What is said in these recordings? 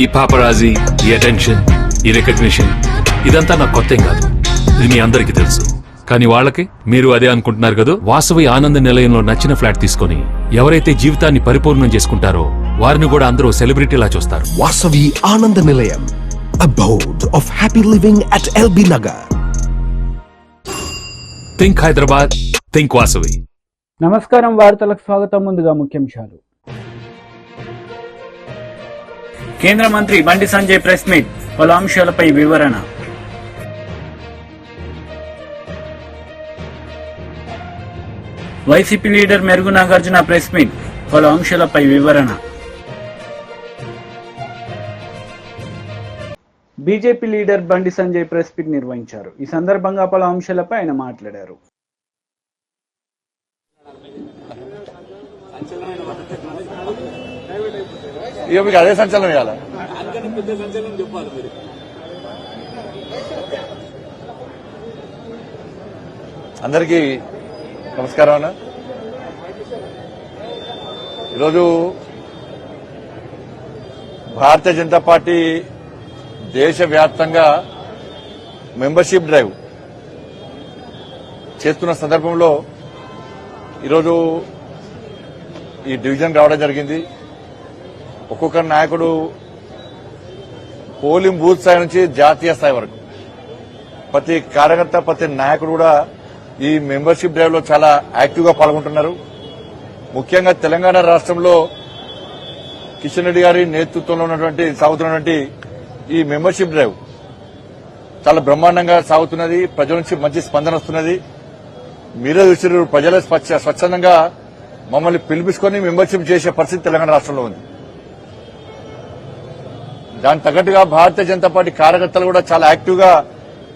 ఈ పాపరాజీ, ఈ అటెన్షన్, ఈ రికగ్నిషన్ ఇదంతా నాకు కొత్త కాదు. ఇది మీ అందరికీ తెలుసు. కానీ వాళ్ళకి మీరు అదే అనుకుంటున్నారు కదా. వాసవి ఆనంద నిలయంలో నచ్చిన ఫ్లాట్ తీసుకొని ఎవరైతే జీవితాన్ని పరిపూర్ణం చేసుకుంటారో వారిని కూడా అందరూ సెలబ్రిటీలా చూస్తారు. వాసవి ఆనంద నిలయం, abode of happy living at LB Nagar. Think Hyderabad, think Vasavi. నమస్కారం, వార్తలకు స్వాగతం. ముందుగా ముఖ్యాంశాలు. కేంద్ర మంత్రి బండి సంజయ్ ప్రెస్ మీట్, పలు అంశాలపై వివరణ. వైసీపీ లీడర్ మెరుగు నాగార్జున ప్రెస్ మీట్, పలు అంశాలపై వివరణ. BJP leader Bandi Sanjay press meet నిర్వహించారు. ఈ సందర్భంగా పలు అంశాలపై ఆయన మాట్లాడారు. ఇక మీకు అదే సంచలనం ఇవ్వాల. అందరికీ నమస్కారం అన్న. ఈరోజు భారతీయ జనతా పార్టీ దేశవ్యాప్తంగా మెంబర్షిప్ డ్రైవ్ చేస్తున్న సందర్భంలో ఈరోజు ఈ డివిజన్ రావడం జరిగింది. ఒక్కొక్క నాయకుడు పోలింగ్ బూత్ స్థాయి నుంచి జాతీయ స్థాయి వరకు ప్రతి కార్యకర్త, ప్రతి నాయకుడు కూడా ఈ మెంబర్షిప్ డ్రైవ్ లో చాలా యాక్టివ్ గా పాల్గొంటున్నారు. ముఖ్యంగా తెలంగాణ రాష్ట్రంలో కిషన్ రెడ్డి గారి నేతృత్వంలో సాగుతున్నటువంటి ఈ మెంబర్షిప్ డ్రైవ్ చాలా బ్రహ్మాండంగా సాగుతున్నది. ప్రజల నుంచి మంచి స్పందన వస్తున్నది. మీరే చూసిన ప్రజలే స్వచ్ఛందంగా మమ్మల్ని పిలిపించుకొని మెంబర్షిప్ చేసే పరిస్థితి తెలంగాణ రాష్ట్రంలో ఉంది. దానికి తగ్గట్టుగా భారతీయ జనతా పార్టీ కార్యకర్తలు కూడా చాలా యాక్టివ్ గా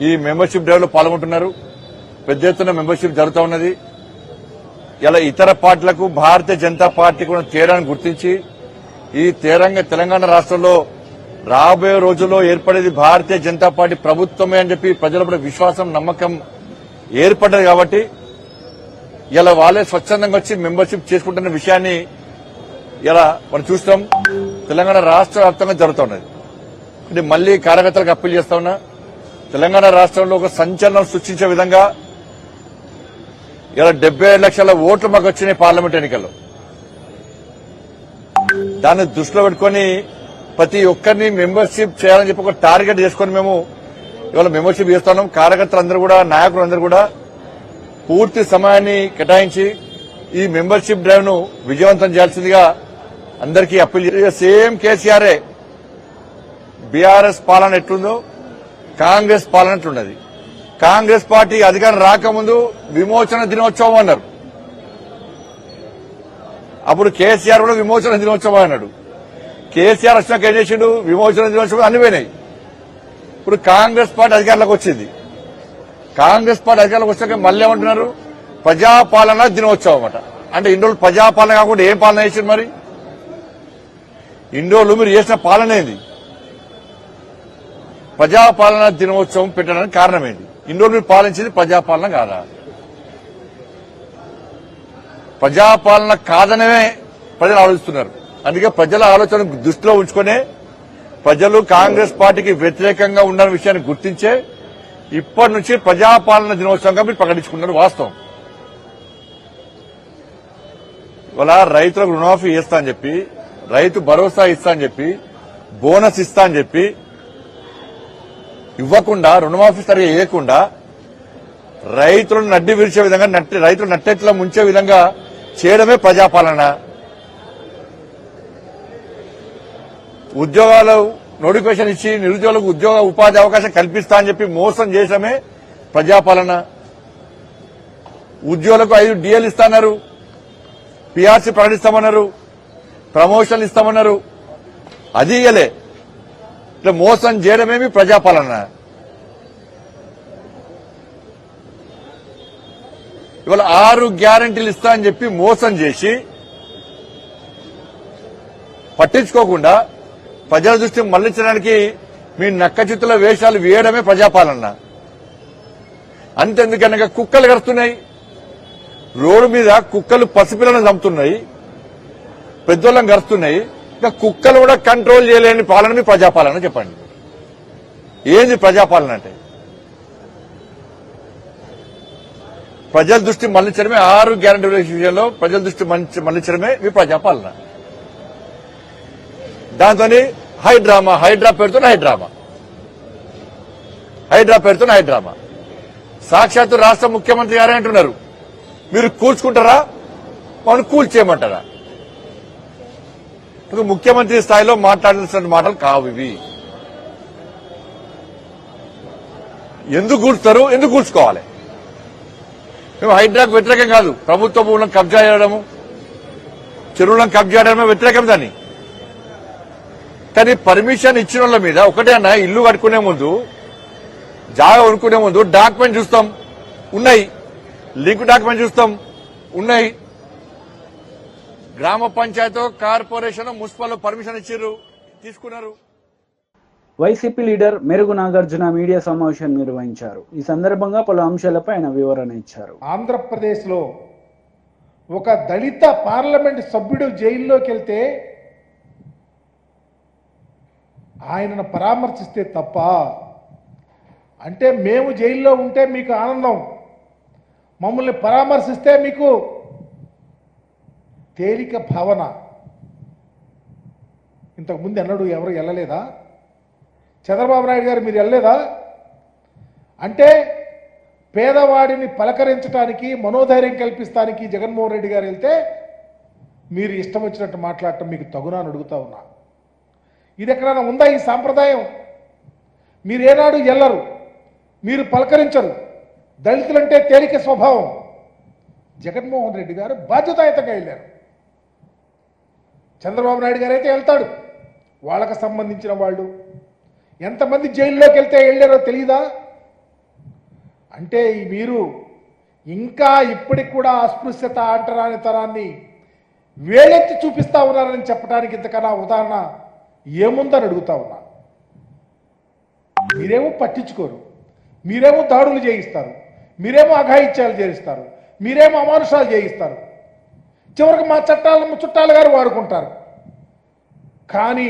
ఈ మెంబర్షిప్ డ్రైవ్ లో పాల్గొంటున్నారు. పెద్ద ఎత్తున మెంబర్షిప్ జరుగుతూ ఉన్నది. ఇలా ఇతర పార్టీలకు భారతీయ జనతా పార్టీ కూడా తేడాను గుర్తించి ఈ తెలంగాణ రాష్ట్రంలో రాబోయే రోజుల్లో ఏర్పడేది భారతీయ జనతా పార్టీ ప్రభుత్వమే అని చెప్పి ప్రజల విశ్వాసం, నమ్మకం ఏర్పడ్డది. కాబట్టి ఇలా వాళ్ళే స్వచ్ఛందంగా వచ్చి మెంబర్షిప్ చేసుకుంటున్న విషయాన్ని ఇలా మనం చూస్తాం. తెలంగాణ రాష్ట్ర వ్యాప్తంగా జరుగుతున్నది. అంటే మళ్లీ కార్యకర్తలకు అప్పీల్ చేస్తా ఉన్నా, తెలంగాణ రాష్ట్రంలో ఒక సంచలనం సృష్టించే విధంగా ఇలా 77 లక్షల ఓట్లు మాకు వచ్చినాయి పార్లమెంట్ ఎన్నికల్లో. దాన్ని దృష్టిలో పెట్టుకుని ప్రతి ఒక్కరిని మెంబర్షిప్ చేయాలని చెప్పి ఒక టార్గెట్ చేసుకుని మేము ఇవాళ మెంబర్షిప్ చేస్తున్నాం. కార్యకర్తలందరూ కూడా, నాయకులందరూ కూడా పూర్తి సమయాన్ని కేటాయించి ఈ మెంబర్షిప్ డ్రైవ్ ను విజయవంతం చేయాల్సిందిగా అందరికీ అప్పీల్. సేమ్ కేసీఆర్ఏ బీఆర్ఎస్ పాలన ఎట్లుందో కాంగ్రెస్ పాలన ఎట్లున్నది. కాంగ్రెస్ పార్టీ అధికారం రాకముందు విమోచన దినోత్సవం అన్నారు. అప్పుడు కేసీఆర్ కూడా విమోచన దినోత్సవం అన్నాడు. కేసీఆర్ వచ్చినాక ఏం చేసిండు? విమోచన దినోత్సవం అన్ని పోయినాయి. ఇప్పుడు కాంగ్రెస్ పార్టీ అధికారంలోకి వచ్చింది. కాంగ్రెస్ పార్టీ అధికారంలోకి వచ్చాక మళ్ళీ ఏమంటున్నారు? ప్రజాపాలన దినోత్సవం అట. అంటే ఇన్ని రోజులు ప్రజాపాలన కాకుండా ఏం పాలన చేసింది? మరి ఇన్ని రోజులు మీరు చేసిన పాలన ఏంది? ప్రజాపాలన దినోత్సవం పెట్టడానికి కారణం ఏంటి? ఇన్ని రోజులు మీరు పాలించేది ప్రజాపాలన కాదా? ప్రజాపాలన కాదనే ప్రజలు ఆలోచిస్తున్నారు. అందుకే ప్రజల ఆలోచన దృష్టిలో ఉంచుకునే ప్రజలు కాంగ్రెస్ పార్టీకి వ్యతిరేకంగా ఉన్న విషయాన్ని గుర్తించే ఇప్పటి నుంచి ప్రజాపాలన దినోత్సవంగా మీరు ప్రకటించుకున్నారు. వాస్తవం. ఇవాళ రైతులకు రుణమాఫీ చేస్తా అని చెప్పి, రైతు భరోసా ఇస్తా అని చెప్పి, బోనస్ ఇస్తా అని చెప్పి ఇవ్వకుండా, రుణమాఫీ సరిగా వేయకుండా రైతులను నడ్డి విరిచే విధంగా, రైతులు నట్టెట్లా ముంచే విధంగా చేయడమే ప్రజాపాలన. ఉద్యోగాలు నోటిఫికేషన్ ఇచ్చి నిరుద్యోగులకు ఉద్యోగ ఉపాధి అవకాశం కల్పిస్తా అని చెప్పి మోసం చేయడమే ప్రజాపాలన. ఉద్యోగులకు 5 డిఎల్ ఇస్తాన్నారు, పీఆర్సీ ప్రకటిస్తామన్నారు, ప్రమోషన్లు ఇస్తామన్నారు. అది ఇయ్యలే. ఇట్లా మోసం చేయడమేమి ప్రజాపాలన. ఇవాళ 6 గ్యారంటీలు ఇస్తా అని చెప్పి మోసం చేసి పట్టించుకోకుండా ప్రజల దృష్టి మళ్లించడానికి మీ నక్కచిత్తుల వేషాలు వేయడమే ప్రజాపాలన. అంతెందుకనగా కుక్కలు కరుస్తున్నాయి. రోడ్డు మీద కుక్కలు పసిపిల్లలను చంపుతున్నాయి, పెద్దోళ్ళని కరుస్తున్నాయి. ఇంకా కుక్కలు కూడా కంట్రోల్ చేయలేని పాలన మీ ప్రజాపాలన చెప్పండి. ఏంది ప్రజాపాలన అంటే? ప్రజల దృష్టి మళ్లించడమే 6 గ్యారంటీ విషయంలో ప్రజల దృష్టి మళ్లించడమే మీ ప్రజాపాలన. దాంతో హైడ్రా పేరుతో హైడ్రామా. సాక్షాత్తు రాష్ట్ర ముఖ్యమంత్రి గారే అంటున్నారు, మీరు కూల్చుకుంటారా మనం కూల్చేయమంటారా? ముఖ్యమంత్రి స్థాయిలో మాట్లాడాల్సిన మాటలు కావు ఇవి. ఎందుకు కూల్చుతారు, ఎందుకు కూల్చుకోవాలి? మేము హైడ్రాకు వ్యతిరేకం కాదు. ప్రభుత్వ భూములను కబ్జా చేయడము, చెరువులను కబ్జా చేయడమే వ్యతిరేకం దాన్ని. కానీ పర్మిషన్ ఇచ్చిన వాళ్ళ మీద ఒకటే అన్న, ఇల్లు కట్టుకునే ముందు, జాగా కొనుక్కునే ముందు డాక్యుమెంట్ చూస్తాం, ఉన్నాయి. లింక్ డాక్యుమెంట్ చూస్తాం, ఉన్నాయి. గ్రామ పంచాయతీ, కార్పొరేషన్, మున్సిపల్ పర్మిషన్ ఇచ్చారు, తీసుకున్నారు. వైసీపీ లీడర్ మెరుగు నాగార్జున మీడియా సమావేశం నిర్వహించారు. ఈ సందర్భంగా పలు అంశాలపై ఆయన వివరణ ఇచ్చారు. ఆంధ్రప్రదేశ్లో ఒక దళిత పార్లమెంట్ సభ్యుడు జైల్లోకి వెళ్తే ఆయనను పరామర్శిస్తే తప్ప, అంటే మేము జైల్లో ఉంటే మీకు ఆనందం, మమ్మల్ని పరామర్శిస్తే మీకు తేలిక భావన. ఇంతకుముందు ఎన్నడూ ఎవరు వెళ్ళలేదా? చంద్రబాబు నాయుడు గారు మీరు వెళ్ళలేదా? అంటే పేదవాడిని పలకరించడానికి, మనోధైర్యం కల్పిస్తానికి జగన్మోహన్ రెడ్డి గారు వెళ్తే మీరు ఇష్టం వచ్చినట్టు మాట్లాడటం మీకు తగునా అని అడుగుతా ఉన్నా. ఇది ఎక్కడైనా ఉందా ఈ సాంప్రదాయం? మీరు ఏనాడు వెళ్ళరు, మీరు పలకరించరు. దళితులంటే తేలిక స్వభావం. జగన్మోహన్ రెడ్డి గారు బాధ్యతాయుతంగా వెళ్ళారు. చంద్రబాబు నాయుడు గారు అయితే వెళ్తాడు. వాళ్ళకు సంబంధించిన వాళ్ళు ఎంతమంది జైల్లోకి వెళ్తే వెళ్ళారో తెలియదా? అంటే మీరు ఇంకా ఇప్పటికి కూడా అస్పృశ్యత, అంటరాని తరాన్ని వేలెత్తి చూపిస్తా ఉన్నారని చెప్పడానికి ఇంతకన్నా ఉదాహరణ ఏముందని అడుగుతా ఉన్నా. మీరేమో పట్టించుకోరు, మీరేమో దాడులు చేయిస్తారు, మీరేమో అఘాయిత్యాలు చేయిస్తారు, మీరేమో అమానుషాలు చేయిస్తారు. చివరికి మా చుట్టాలు గారు వాడుకుంటారు. కానీ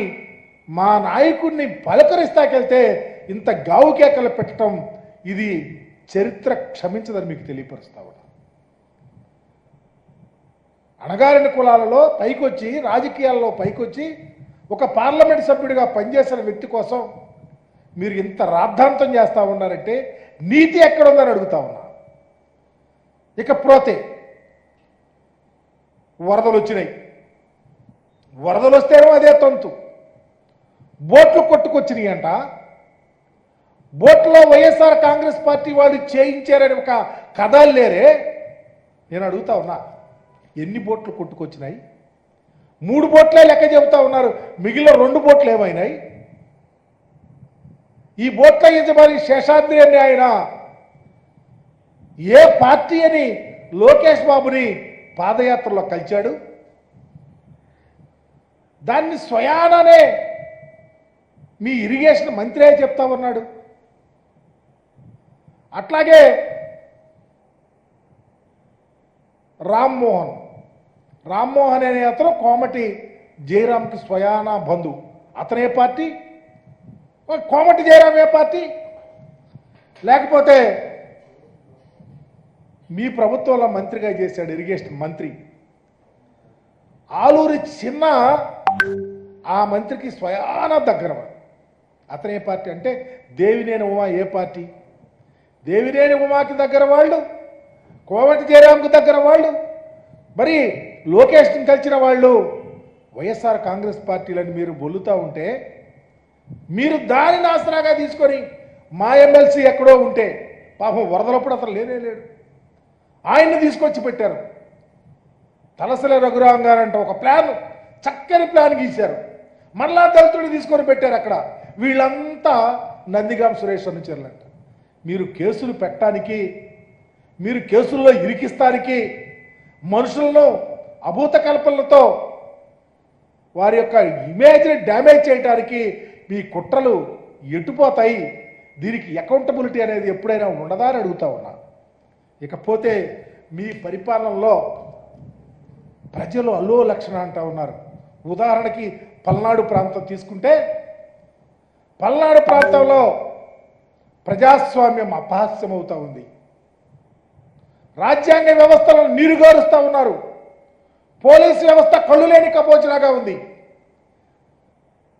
మా నాయకుడిని పలకరిస్తాకెళ్తే ఇంత గావు కేకలు పెట్టడం, ఇది చరిత్ర క్షమించదని మీకు తెలియపరుస్తా ఉన్నా. అణగారిన కులాలలో పైకొచ్చి, రాజకీయాల్లో పైకొచ్చి, ఒక పార్లమెంట్ సభ్యుడిగా పనిచేసిన వ్యక్తి కోసం మీరు ఇంత రాద్ధాంతం చేస్తూ ఉన్నారంటే నీతి ఎక్కడుందని అడుగుతా ఉన్నా. ఇకపోతే వరదలు వచ్చినాయి. వరదలు వస్తేనో అదే తంతు. బోట్లు కొట్టుకొచ్చినాయి అంట. బోట్లో వైఎస్ఆర్ కాంగ్రెస్ పార్టీ వాళ్ళు చేయించారని ఒక కథలు లేరే. నేను అడుగుతా ఉన్నా, ఎన్ని బోట్లు కొట్టుకొచ్చినాయి? 3 బోట్లే లెక్క చెబుతా ఉన్నారు, మిగిలిన 2 బోట్లు ఏమైనాయి? ఈ బోట్ల యజమాని శేషాద్రి అని ఆయన ఏ పార్టీ అని లోకేష్ బాబుని పాదయాత్రలో కలిచాడు. దాన్ని స్వయాననే మీ ఇరిగేషన్ మంత్రి చెప్తా ఉన్నాడు. అట్లాగే రామ్మోహన్ అనే అతను కోమటి జయరాంకి స్వయానా బంధు. అతనే పార్టీ? కోమటి జయరాం ఏ పార్టీ? లేకపోతే మీ ప్రభుత్వంలో మంత్రిగా చేశాడు ఇరిగేషన్ మంత్రి. ఆలూరి చిన్న ఆ మంత్రికి స్వయాన దగ్గర. అతనే పార్టీ? అంటే దేవినేని ఉమా ఏ పార్టీ? దేవినేని ఉమాకి దగ్గర వాళ్ళు, కోమటి జయరాంకు దగ్గర వాళ్ళు, మరి లోకేష్ని కలిసిన వాళ్ళు వైఎస్ఆర్ కాంగ్రెస్ పార్టీలని మీరు బొల్లుతూ ఉంటే, మీరు దానిని ఆసరాగా తీసుకొని మా ఎమ్మెల్సీ ఎక్కడో ఉంటే, పాపం వరదలప్పుడు అతను లేడు, ఆయన్ని తీసుకొచ్చి పెట్టారు. తలసల రఘురాం గారంట ఒక ప్లాన్, చక్కని ప్లాన్ గీశారు. మరలా దళితుడిని తీసుకొని పెట్టారు అక్కడ. వీళ్ళంతా నందిగాం సురేష్ అనుచరులంట. మీరు కేసులు పెట్టడానికి, మీరు కేసుల్లో ఇరికిస్తానికి, మనుషులను అభూత కల్పనలతో వారి యొక్క ఇమేజ్ని డ్యామేజ్ చేయడానికి మీ కుట్రలు ఎటుపోతాయి. దీనికి అకౌంటబిలిటీ అనేది ఎప్పుడైనా ఉండదా అని అడుగుతా ఉన్నా. ఇకపోతే మీ పరిపాలనలో ప్రజలు అల్లో లక్షణ అంటా ఉన్నారు. ఉదాహరణకి పల్నాడు ప్రాంతం తీసుకుంటే పల్నాడు ప్రాంతంలో ప్రజాస్వామ్యం అపహాస్యమవుతా ఉంది. రాజ్యాంగ వ్యవస్థలను నీరుగారుస్తూ ఉన్నారు. పోలీసు వ్యవస్థ కళ్ళులేని కపోజలాగా ఉంది.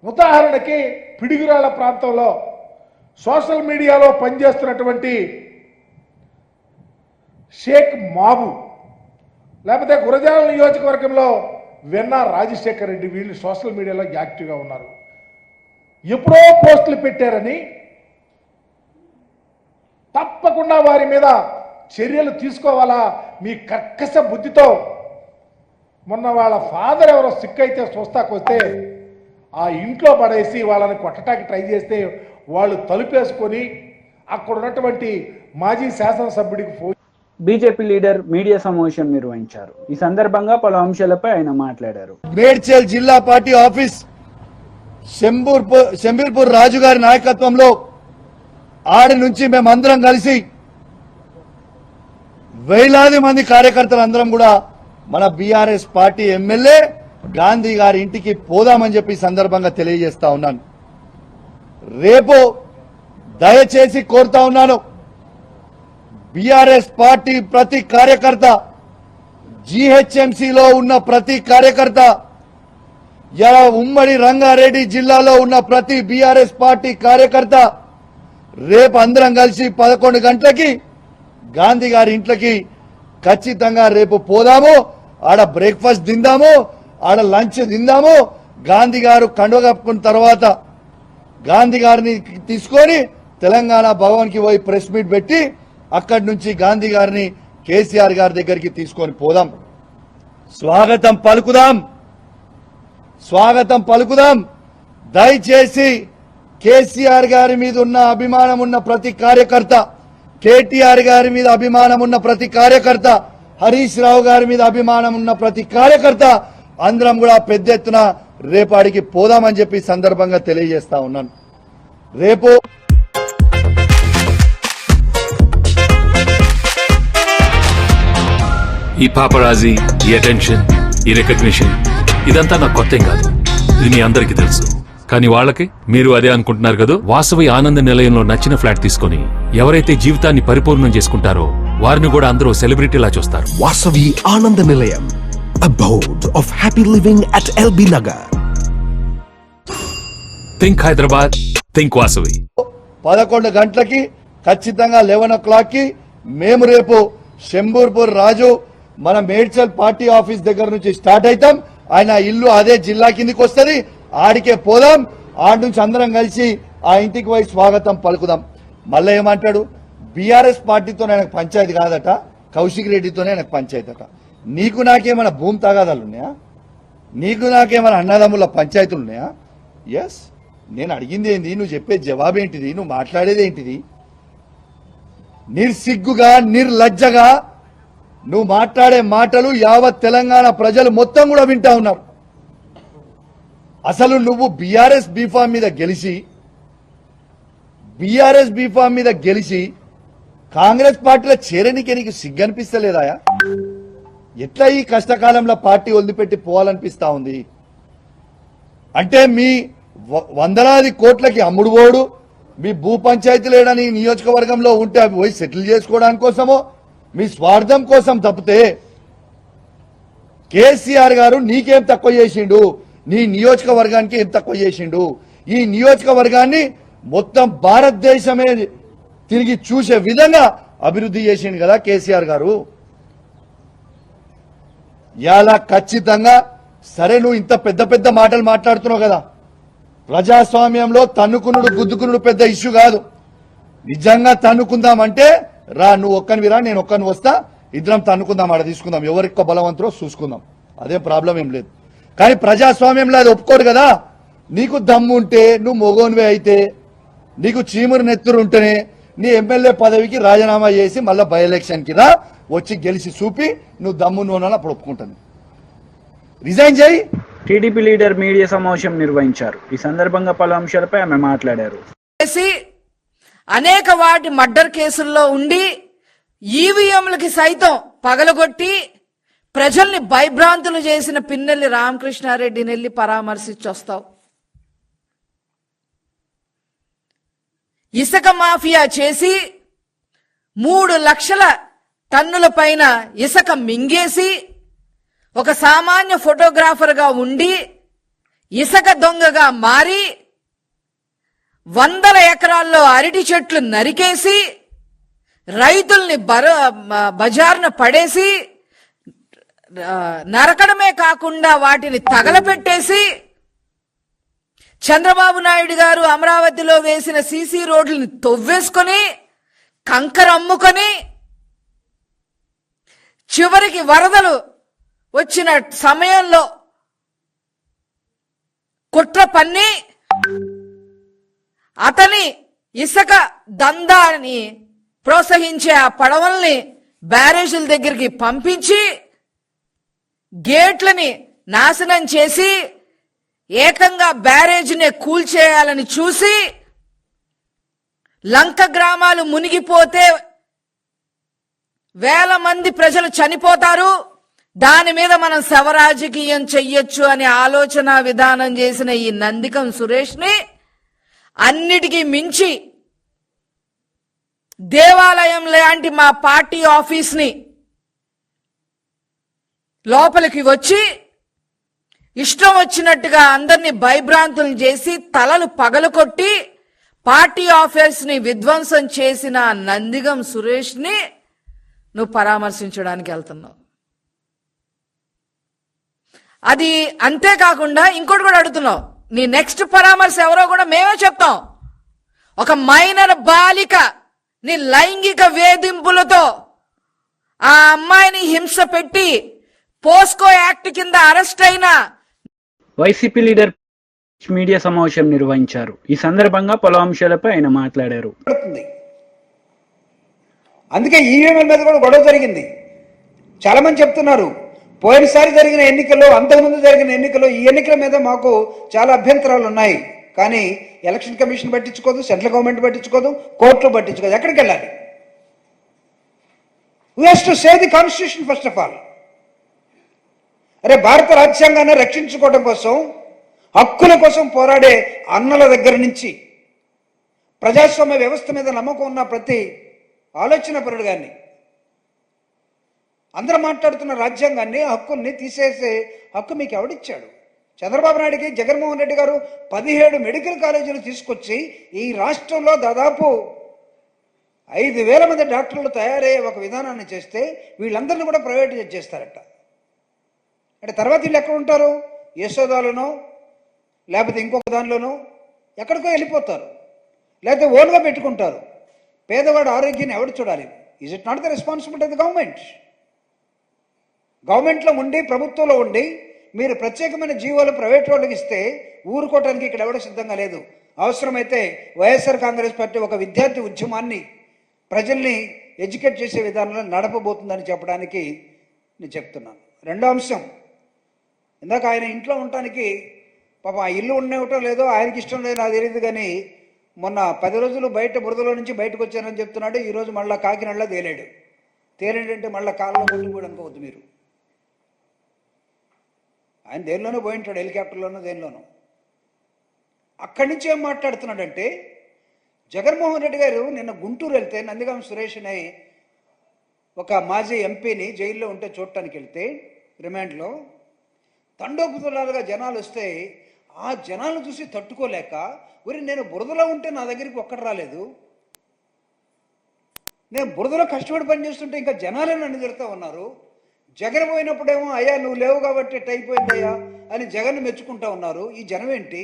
ఉదాహరణకి పిడుగురాళ్ల ప్రాంతంలో సోషల్ మీడియాలో పనిచేస్తున్నటువంటి షేక్ మాబు, లేకపోతే గురజాల నియోజకవర్గంలో వెన్న రాజశేఖర్ రెడ్డి, వీళ్ళు సోషల్ మీడియాలో యాక్టివ్గా ఉన్నారు. ఎప్పుడో పోస్టులు పెట్టారని తప్పకుండా వారి మీద చర్యలు తీసుకోవాలా మీ కర్కశ బుద్ధితో. మొన్న వాళ్ళ ఫాదర్ ఎవరో సిక్ అయితే చూస్తాకొస్తే ఆ ఇంట్లో పడేసి వాళ్ళని కొట్టడానికి ట్రై చేస్తే వాళ్ళు తలుపేసుకొని అక్కడ ఉన్నటువంటి మాజీ శాసనసభ్యుడికి ఫోన్. బీజేపీ లీడర్ మీడియా సమావేశం నిర్వహించారు. ఈ సందర్భంగా పలు అంశాలపై ఆయన మాట్లాడారు. మేడ్చల్ జిల్లా పార్టీ ఆఫీస్ శంబీర్పూర్ రాజు గారి నాయకత్వంలో ఆడి నుంచి మేమందరం కలిసి వేలాది మంది కార్యకర్తలందరం కూడా మన బీఆర్ఎస్ పార్టీ ఎమ్మెల్యే గాంధీ గారి ఇంటికి పోదామని చెప్పి సందర్భంగా తెలియజేస్తా ఉన్నాను. రేపు దయచేసి కోరుతా ఉన్నాను, బీఆర్ఎస్ పార్టీ ప్రతి కార్యకర్త, జీహెచ్ఎంసీలో ఉన్న ప్రతి కార్యకర్త, ఇలా ఉమ్మడి రంగారెడ్డి జిల్లాలో ఉన్న ప్రతి బీఆర్ఎస్ పార్టీ కార్యకర్త రేపు అందరం కలిసి 11 గంటలకి గాంధీ గారి ఇంట్లోకి ఖచ్చితంగా రేపు పోదాము. ఆడ బ్రేక్ఫాస్ట్ తిందాము, ఆడ లంచ్ తిందాము. గాంధీ గారు కండువ కప్పుకున్న తర్వాత గాంధీ గారిని తీసుకొని తెలంగాణ భవన్ కి పోయి ప్రెస్ మీట్ పెట్టి అక్కడి నుంచి గాంధీ గారిని కేసీఆర్ గారి దగ్గరికి తీసుకొని పోదాం. స్వాగతం పలుకుదాం. దయచేసి కేసీఆర్ గారి మీద ఉన్న అభిమానం ఉన్న ప్రతి కార్యకర్త, కేటీఆర్ గారి మీద అభిమానం ఉన్న ప్రతి కార్యకర్త, హరీష్ రావు గారి మీద అభిమానం ఉన్న ప్రతి కార్యకర్త అందరం కూడా పెద్ద ఎత్తున రేపాడికి పోదామని చెప్పి సందర్భంగా తెలియజేస్తా ఉన్నాను. రేపు ఈ పాపరాజీ, ఈ అటెన్షన్, ఈ రికగ్నిషన్ ఇదంతా నాకు కొత్తేం కాదు. ఇది మీ అందరికీ తెలుసు. కానీ వాళ్ళకి మీరు అదే అనుకుంటున్నారు కదా. వాసవి ఆనంద నిలయంలో నచ్చిన ఫ్లాట్ తీసుకొని ఎవరైతే జీవితాన్ని పరిపూర్ణం చేసుకుంటారో వారిని కూడా అందరూ సెలబ్రిటీలా చూస్తారు. Vasavi Ananda Nilayam, abode of happy living at LB Nagar. Think Hyderabad, think Vasavi. 11 గంటలకి ఖచ్చితంగా 11 o'clock కి మేము రేపు శంబూర్పూర్ రాజు మన మేడ్చల్ పార్టీ ఆఫీస్ దగ్గర నుంచి స్టార్ట్ అవుతాం. ఆయన ఇల్లు అదే జిల్లా కిందికి వస్తుంది. ఆడికే పోదాం. ఆడి నుంచి అందరం కలిసి ఆ ఇంటికి పోయి స్వాగతం పలుకుదాం. మళ్ళీ ఏమంటాడు, బీఆర్ఎస్ పార్టీతో నాకు పంచాయతీ కాదట, కౌశిక్ రెడ్డితోనే నాకు పంచాయతీ అట. నీకు నాకేమైనా భూమి తగాదాలు ఉన్నాయా? నీకు నాకేమైనా అన్నదమ్ముల పంచాయతీలు ఉన్నాయా? ఎస్, నేను అడిగింది ఏంది, నువ్వు చెప్పే జవాబేంటిది, నువ్వు మాట్లాడేది ఏంటిది? నిర్సిగ్గుగా, నిర్లజ్జగా నువ్వు మాట్లాడే మాటలు యావత్ తెలంగాణ ప్రజలు మొత్తం కూడా వింటా ఉన్నారు. అసలు నువ్వు బీఆర్ఎస్ బీఫామ్ మీద గెలిచి కాంగ్రెస్ పార్టీలో చేరనికే నీకు సిగ్గనిపిస్తలేదాయా? ఎట్లా ఈ కష్టకాలంలో పార్టీ వదిలిపెట్టి పోవాలనిపిస్తా ఉంది? అంటే మీ వందలాది కోట్లకి అమ్ముడు పోడు, మీ భూ పంచాయతీ లేడని నియోజకవర్గంలో ఉంటే అవి పోయి సెటిల్ చేసుకోవడానికి కోసమో మీ స్వార్థం కోసం తప్పితే కేసీఆర్ గారు నీకేం తక్కువ చేసిండు? నీ నియోజకవర్గానికి ఏం తక్కువ చేసిండు? ఈ నియోజకవర్గాన్ని మొత్తం భారతదేశమే తిరిగి చూసే విధంగా అభివృద్ధి చేసిండు కదా కేసీఆర్ గారు. ఇలా ఖచ్చితంగా సరే, నువ్వు ఇంత పెద్ద పెద్ద మాటలు మాట్లాడుతున్నావు కదా. ప్రజాస్వామ్యంలో తన్నుకునుడు గుద్దుకునుడు పెద్ద ఇష్యూ కాదు. నిజంగా తన్నుకుందామంటే రా, నువ్వు ఒక్కనివి రా, నేను ఒక్కని వస్తా, ఇద్దరం తన్నుకుందాం, ఆడ తీసుకుందాం, ఎవరికి బలవంతరో చూసుకుందాం, అదే ప్రాబ్లం ఏం లేదు. కానీ ప్రజాస్వామ్యంలో అది ఒప్పుకోడు కదా. నీకు దమ్ము ఉంటే, నువ్వు మొగోనివే అయితే, నీకు చీమురు నెత్తురు ఉంటేనే నీ ఎమ్మెల్యే పదవికి రాజీనామా చేసి మళ్ళీ బై ఎలక్షన్ కి రా, వచ్చి గెలిచి చూపి నువ్వు దమ్ము నూనె అప్పుడు ఒప్పుకుంటాను. రిజైన్ చేయి. టీడీపీ లీడర్ మీడియా సమావేశం నిర్వహించారు. ఈ సందర్భంగా పలు అంశాలపై ఆమె మాట్లాడారు. అనేక వాటి మర్డర్ కేసుల్లో ఉండి ఈవీఎంలకి సైతం పగలగొట్టి ప్రజల్ని భయభ్రాంతులు చేసిన పిన్నెల్లి రామకృష్ణారెడ్డిని వెళ్ళి పరామర్శించొస్తావు. ఇసుక మాఫియా చేసి 3 లక్షల టన్నుల పైన ఇసుక మింగేసి ఒక సామాన్య ఫోటోగ్రాఫర్గా ఉండి ఇసుక దొంగగా మారి 100 ఎకరాల్లో అరటి చెట్లు నరికేసి రైతుల్ని బజార్న పడేసి నరకడమే కాకుండా వాటిని తగలపెట్టేసి చంద్రబాబు నాయుడు గారు అమరావతిలో వేసిన సీసీ రోడ్లను తవ్వేసుకొని కంకర అమ్ముకొని చివరికి వరదలు వచ్చిన సమయంలో కుట్ర పన్ని అతని ఇసుక దందాని ప్రోత్సహించే ఆ పడవల్ని బ్యారేజీల దగ్గరికి పంపించి గేట్లని నాశనం చేసి ఏకంగా బ్యారేజీనే కూల్చేయాలని చూసి లంక గ్రామాలు మునిగిపోతే వేల మంది ప్రజలు చనిపోతారు, దాని మీద మనం శవరాజకీయం చెయ్యొచ్చు అనే ఆలోచన విధానం చేసిన ఈ నందికం సురేష్ని అన్నిటికీ మించి దేవాలయం లాంటి మా పార్టీ ఆఫీస్ని లోపలికి వచ్చి ఇష్టం వచ్చినట్టుగా అందరినీ భయభ్రాంతులు చేసి తలలు పగలకొట్టి పార్టీ ఆఫీస్ని విధ్వంసం చేసిన నందిగం సురేష్ని నువ్వు పరామర్శించడానికి వెళ్తున్నావు. అది అంతేకాకుండా ఇంకోటి కూడా అడుగుతున్నావు, నీ నెక్స్ట్ పరామర్శ ఎవరో కూడా మేమే చెప్తాం. ఒక మైనర్ బాలిక నీ లైంగిక వేధింపులతో ఆ అమ్మాయిని హింస పెట్టి పోస్కో యాక్ట్ కింద అరెస్ట్ అయిన వైసీపీ లీడర్ మీడియా సమావేశం నిర్వహించారు. ఈ సందర్భంగా పలు అంశాలపై ఆయన మాట్లాడారు. అందుకే ఈవీఎంల మీద కూడా గొడవ జరిగింది. చాలా మంది చెప్తున్నారు పోయినసారి జరిగిన ఎన్నికల్లో, అంతకుముందు జరిగిన ఎన్నికల్లో ఈ ఎన్నికల మీద మాకు చాలా అభ్యంతరాలు ఉన్నాయి, కానీ ఎలక్షన్ కమిషన్ పట్టించుకోదు, సెంట్రల్ గవర్నమెంట్ పట్టించుకోదు, కోర్టులు పట్టించుకోదు. ఎక్కడికి వెళ్ళాలి? We have to save the constitution first of all. అరే భారత రాజ్యాంగాన్ని రక్షించుకోవడం కోసం, హక్కుల కోసం పోరాడే అన్నల దగ్గర నుంచి ప్రజాస్వామ్య వ్యవస్థ మీద నమ్మకం ఉన్న ప్రతి ఆలోచన పరుడు గారిని, అందరూ మాట్లాడుతున్న రాజ్యాంగాన్ని, హక్కుల్ని తీసేసే హక్కు మీకు ఎవడిచ్చాడు? చంద్రబాబు నాయుడికి జగన్మోహన్ రెడ్డి గారు 17 మెడికల్ కాలేజీలు తీసుకొచ్చి ఈ రాష్ట్రంలో దాదాపు 5,000 మంది డాక్టర్లు తయారయ్యే ఒక విధానాన్ని చేస్తే వీళ్ళందరినీ కూడా ప్రైవేటైజ్ చేస్తారట. అంటే తర్వాత వీళ్ళు ఎక్కడ ఉంటారు? యశోదాలోనో లేకపోతే ఇంకొక దానిలోనో ఎక్కడికో వెళ్ళిపోతారు, లేకపోతే ఓన్గా పెట్టుకుంటారు. పేదవాడు ఆరోగ్యాన్ని ఎవడు చూడాలి? Is it not the responsibility of the government? గవర్నమెంట్లో ఉండి, ప్రభుత్వంలో ఉండి మీరు ప్రత్యేకమైన జీవోలు ప్రైవేట్ వాళ్ళకి ఇస్తే ఊరుకోవటానికి ఇక్కడ ఎవడో సిద్ధంగా లేదు. అవసరమైతే వైఎస్ఆర్ కాంగ్రెస్ పార్టీ ఒక విద్యార్థి ఉద్యమాన్ని ప్రజల్ని ఎడ్యుకేట్ చేసే విధానంలో నడపబోతుందని చెప్పడానికి నేను చెప్తున్నాను. రెండో అంశం, ఇందాక ఆయన ఇంట్లో ఉండటానికి పాపం ఆ ఇల్లు ఉండేవటం లేదో ఆయనకి ఇష్టం లేదో నాకు తెలియదు, కానీ మొన్న 10 రోజులు బయట బురదలో నుంచి బయటకు వచ్చానని చెప్తున్నాడు. ఈరోజు మళ్ళీ కాకినాడలో తేలాడు. తేలేంటంటే మళ్ళీ కాలంలో కొట్టుకోవడం అనుకోవద్దు మీరు. ఆయన దేనిలోనూ పోయి ఉంటాడు, హెలికాప్టర్లోనూ దేనిలోనూ. అక్కడి నుంచి ఏం మాట్లాడుతున్నాడంటే, జగన్మోహన్ రెడ్డి గారు నిన్న గుంటూరు వెళ్తే నందిగాం సురేష్ అనే ఒక మాజీ ఎంపీని జైల్లో ఉంటే చూడటానికి వెళ్తే రిమాండ్లో తండోపుతలాలుగా జనాలు వస్తే ఆ జనాలను చూసి తట్టుకోలేక, ఒరి నేను బురదలో ఉంటే నా దగ్గరికి ఒక్కడు రాలేదు, నేను బురదలో కష్టపడి పనిచేస్తుంటే ఇంకా జనాలే నన్ను తిడుతూ ఉన్నారు, జగన్ పోయినప్పుడేమో అయ్యా నువ్వు లేవు కాబట్టి ఇట్ అయిపోయిందయ్యా అని జగన్ మెచ్చుకుంటా ఉన్నారు, ఈ జనం ఏంటి?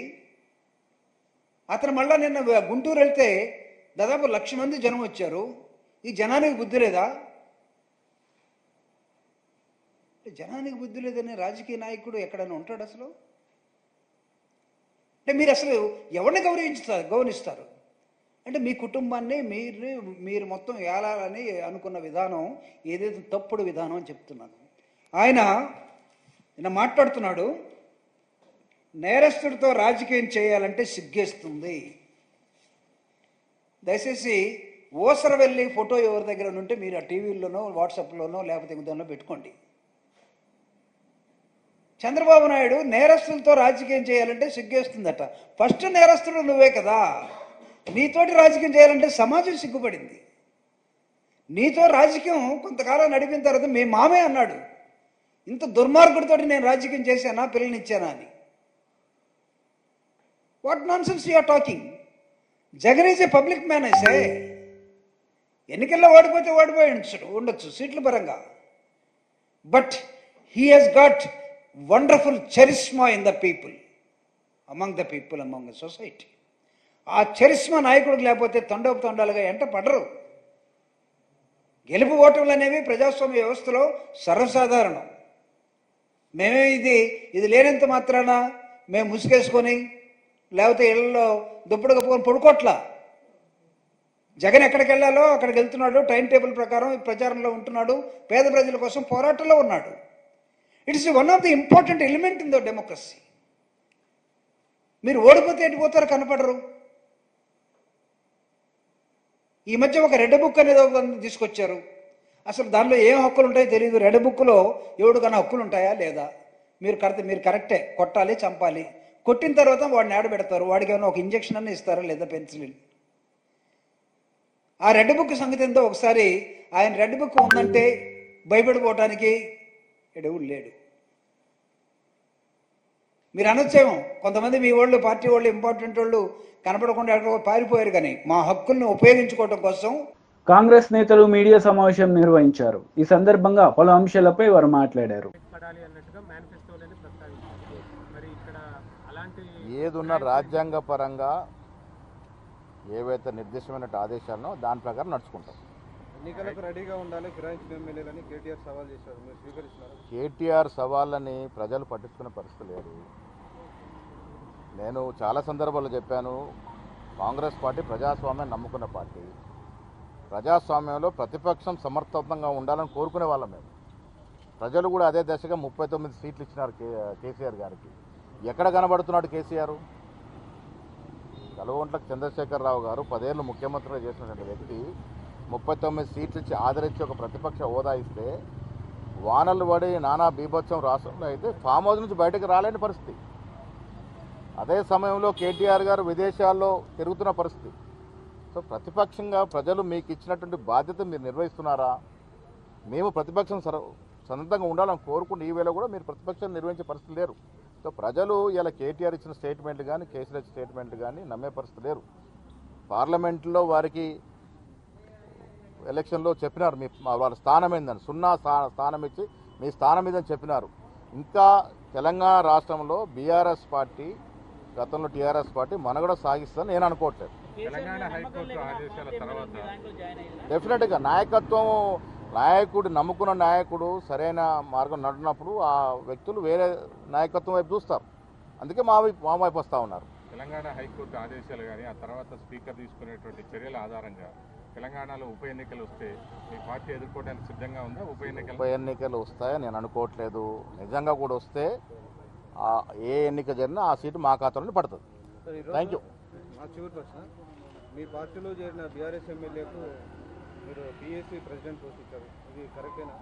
అతను మళ్ళా నిన్న గుంటూరు వెళ్తే దాదాపు 1,00,000 మంది జనం వచ్చారు. ఈ జనానికి బుద్ధి లేదా? జనానికి బుద్ధి లేదని రాజకీయ నాయకుడు ఎక్కడైనా ఉంటాడు అసలు? అంటే మీరు అసలు ఎవరిని గౌరవిస్తారు? అంటే మీ కుటుంబాన్ని మీరు మొత్తం ఏలాలని అనుకున్న విధానం ఏదైతే తప్పుడు విధానం అని చెప్తున్నాను. ఆయన మాట్లాడుతున్నాడు, నేరస్తుడితో రాజకీయం చేయాలంటే సిగ్గేస్తుంది. దయచేసి ఓసర వెళ్ళి ఫోటో ఎవరి దగ్గర ఉంటే మీరు ఆ టీవీల్లోనో వాట్సాప్లోనో లేకపోతే ఇంకోనో పెట్టుకోండి. చంద్రబాబు నాయుడు నేరస్తులతో రాజకీయం చేయాలంటే సిగ్గేస్తుందట. ఫస్ట్ నేరస్తుడు నువ్వే కదా. నీతోటి రాజకీయం చేయాలంటే సమాజం సిగ్గుపడింది. నీతో రాజకీయం కొంతకాలం నడిపిన తర్వాత మీ మామే అన్నాడు, ఇంత దుర్మార్గుడితోటి నేను రాజకీయం చేశానా, పిల్లనిచ్చానా అని. What nonsense you are talking? Jagan is a public man అయితే ఎన్నికల్లో ఓడిపోతే ఓడిపోయి ఉండొచ్చు సీట్ల పరంగా, but he has got wonderful charisma in the people, among the people, among the society. ఆ చరిస్మా నాయకుడికి లేకపోతే తండోపతండాలుగా ఎంట పడరు. గెలుపు ఓటములు అనేవి ప్రజాస్వామ్య వ్యవస్థలో సర్వసాధారణం. మేమే ఇది లేనంత మాత్రాన మేము ముసుగేసుకొని లేకపోతే ఇళ్లలో దుప్పుడు కప్పుకొని పడుకోట్లా. జగన్ ఎక్కడికి వెళ్ళాలో అక్కడికి వెళ్తున్నాడు, టైం టేబుల్ ప్రకారం ప్రచారంలో ఉంటున్నాడు, పేద ప్రజల కోసం పోరాటంలో ఉన్నాడు. It is one of the important element in the democracy. మీరు ఓడిపోతే ఎటుపోతారు, కనపడరు. ఈ మధ్య ఒక రెడ్ బుక్ అనేది తీసుకొచ్చారు. అసలు దానిలో ఏం హక్కులు ఉంటాయో తెలియదు. రెడ్ బుక్లో ఎవడికన్నా హక్కులు ఉంటాయా లేదా? మీరు కరెక్టే, కొట్టాలి, చంపాలి. కొట్టిన తర్వాత వాడిని ఆడబెడతారు. వాడికి ఏమైనా ఒక ఇంజక్షన్ అన్న ఇస్తారా లేదా, పెన్సిలిన్. ఆ రెడ్ బుక్ సంగతి ఎంతో ఒకసారి ఆయన రెడ్ బుక్ ఉందంటే భయపడిపోవటానికి ఎడవుడు లేడు. మీరు అనొచ్చేమో కొంతమంది మీ వాళ్ళు, పార్టీ వాళ్ళు, ఇంపార్టెంట్ వాళ్ళు కనపడకుండా ఎక్కడో పారిపోయారు, కానీ మా హక్కుల్ని ఉపయోగించుకోవడం కోసం కాంగ్రెస్ నేతలు మీడియా సమావేశం నిర్వహించారు. ఈ సందర్భంగా పలు అంశాలపై వారు మాట్లాడారు. ఏదున్న రాజ్యాంగ పరంగా ఏవైతే నిర్దిష్టమైన ఆదేశాలనో దాని ప్రకారం నడుచుకుంటాం. ఎన్నికలకు రెడీగా ఉండాలి ఫిరాయించిన ఎమ్మెల్యేలని కేటీఆర్ సవాల్ చేశారు, మీరు స్వీకరిస్తున్నారు? కేటీఆర్ సవాళ్ళని ప్రజలు పట్టించుకునే పరిస్థితి లేదు. నేను చాలా సందర్భాల్లో చెప్పాను, కాంగ్రెస్ పార్టీ ప్రజాస్వామ్యం నమ్ముకున్న పార్టీ. ప్రజాస్వామ్యంలో ప్రతిపక్షం సమర్థవంతంగా ఉండాలని కోరుకునే వాళ్ళం మేము. ప్రజలు కూడా అదే దశగా 39 సీట్లు ఇచ్చినారు కేసీఆర్ గారికి. ఎక్కడ కనబడుతున్నాడు కేసీఆర్? కల్వకుంట్ల చంద్రశేఖరరావు గారు 10 ఏళ్ళు ముఖ్యమంత్రిగా చేసినటువంటి వ్యక్తి 39 సీట్లు ఇచ్చి ఆదరించి ఒక ప్రతిపక్ష హోదా ఇస్తే వానలు పడి నానా బీభత్సం రాష్ట్రంలో అయితే ఫామ్ హౌస్ నుంచి బయటకు రాలేని పరిస్థితి. అదే సమయంలో కేటీఆర్ గారు విదేశాల్లో తిరుగుతున్న పరిస్థితి. సో ప్రతిపక్షంగా ప్రజలు మీకు ఇచ్చినటువంటి బాధ్యత మీరు నిర్వహిస్తున్నారా? మేము ప్రతిపక్షం సన్నద్ధంగా ఉండాలని కోరుకుంటే ఈ వేళ కూడా మీరు ప్రతిపక్షాన్ని నిర్వహించే పరిస్థితి లేరు. సో ప్రజలు ఇలా కేటీఆర్ ఇచ్చిన స్టేట్మెంట్లు కానీ కేసీఆర్ స్టేట్మెంట్లు కానీ నమ్మే పరిస్థితి లేరు. పార్లమెంట్లో వారికి ఎలక్షన్లో చెప్పినారు మీ వాళ్ళ స్థానం ఏందని, 0 స్థానం ఇచ్చి మీ స్థానం ఇదని చెప్పినారు. ఇంకా తెలంగాణ రాష్ట్రంలో బీఆర్ఎస్ పార్టీ, గతంలో టీఆర్ఎస్ పార్టీ మనుగడ సాగిస్తుందని నేను అనుకోవట్లేదు. డెఫినెట్గా నాయకుడు నమ్ముకున్న నాయకుడు సరైన మార్గం నడినప్పుడు ఆ వ్యక్తులు వేరే నాయకత్వం వైపు చూస్తారు. అందుకే మా వైపు వస్తూ ఉన్నారు. తెలంగాణ హైకోర్టు ఆదేశాలు కానీ ఆ తర్వాత స్పీకర్ తీసుకునేటువంటి చర్యల ఆధారంగా తెలంగాణలో ఉప ఎన్నికలు వస్తే మీ పార్టీ ఎదుర్కోవడానికి సిద్ధంగా ఉందా? ఉప ఎన్నికలు వస్తాయని నేను అనుకోవట్లేదు. నిజంగా కూడా వస్తే ఏ ఎన్నిక జరిగినా ఆ సీటు మా ఖాతాలోనే పడుతుంది. Thank you. మా చివరి ప్రశ్న, మీ పార్టీలో చేరిన బీఆర్ఎస్ ఎమ్మెల్యేకు మీరు పిఎస్సి ప్రెసిడెంట్ పోస్ట్ ఇచ్చారు, ఇది కరెక్టేనా?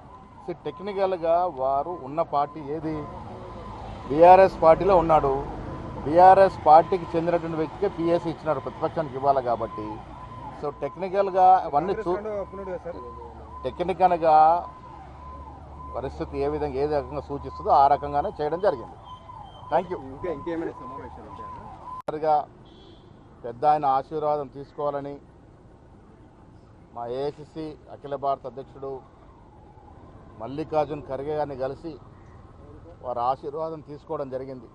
టెక్నికల్గా వారు ఉన్న పార్టీ ఏది? బీఆర్ఎస్ పార్టీలో ఉన్నాడు. బీఆర్ఎస్ పార్టీకి చెందినటువంటి వ్యక్తికే పిఎస్సి ఇచ్చినారు, ప్రతిపక్షానికి ఇవ్వాలి కాబట్టి. సో టెక్నికల్గా అవన్నీ టెక్నికల్గా పరిస్థితి ఏ రకంగా సూచిస్తుందో ఆ రకంగానే చేయడం జరిగింది. Thank you. ఇంకేమైనా సమావేశాలు ఉంటాయా? పెద్ద ఆయన ఆశీర్వాదం తీసుకోవాలని మా ఏఐసిసి అఖిల భారత అధ్యక్షుడు మల్లికార్జున్ ఖర్గే గారిని కలిసి వారి ఆశీర్వాదం తీసుకోవడం జరిగింది.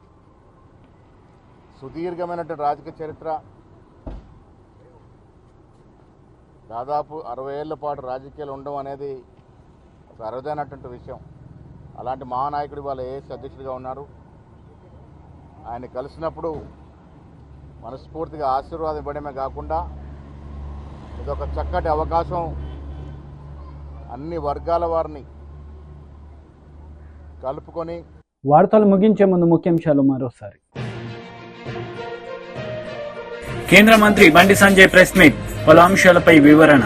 సుదీర్ఘమైనటువంటి రాజకీయ చరిత్ర, దాదాపు 60 ఏళ్ల పాటు రాజకీయాలు ఉండడం అనేది ఒక అరుదైనటువంటి విషయం. అలాంటి మహానాయకుడు వాళ్ళ ఏఐసిసి అధ్యక్షుడిగా ఉన్నారు. ఆయన కలిసినప్పుడు మనస్ఫూర్తిగా ఆశీర్వాదం ఇవ్వడమే కాకుండా ఇదొక చక్కటి అవకాశం, అన్ని వర్గాల వారిని కలుపుకొని. వార్తలు ముగించే ముందు ముఖ్యాంశాలు మరోసారి. కేంద్ర మంత్రి బండి సంజయ్ ప్రెస్ మీట్, పలు అంశాలపై వివరణ.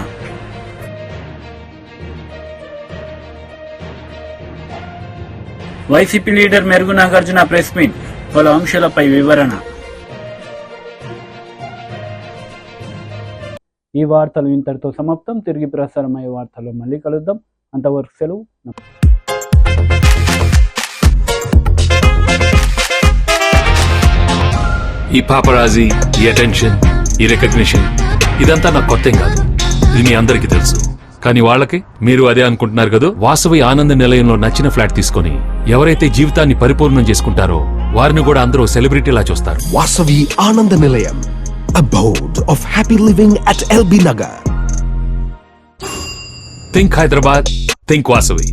వైసీపీ లీడర్ మెరుగు నాగార్జున ప్రెస్ మీట్, పలు అంశాలపై వివరణ. ఈ వార్తలు ఇంతటితో సమాప్తం. తిరిగి ప్రసారమయ్యే వార్తల్లో మళ్ళీ కలుద్దాం. అంతవరకు సెలవు. ఈ పాపరాజీ, ఈ అటెన్షన్, ఈ రికగ్నిషన్ ఇదంతా నాకు కొత్త కాదు. ఇది మీ అందరికీ తెలుసు. కానీ వాళ్ళకి మీరు అదే అనుకుంటున్నారు కదా. వాసవి ఆనంద నిలయంలో నచ్చిన ఫ్లాట్ తీసుకొని ఎవరైతే జీవితాన్ని పరిపూర్ణం చేసుకుంటారో వారిని కూడా అందరూ సెలబ్రిటీలా చూస్తారు. Vasavi Ananda Nilayam, abode of happy living at LB Nagar. Think Hyderabad, think Vasavi.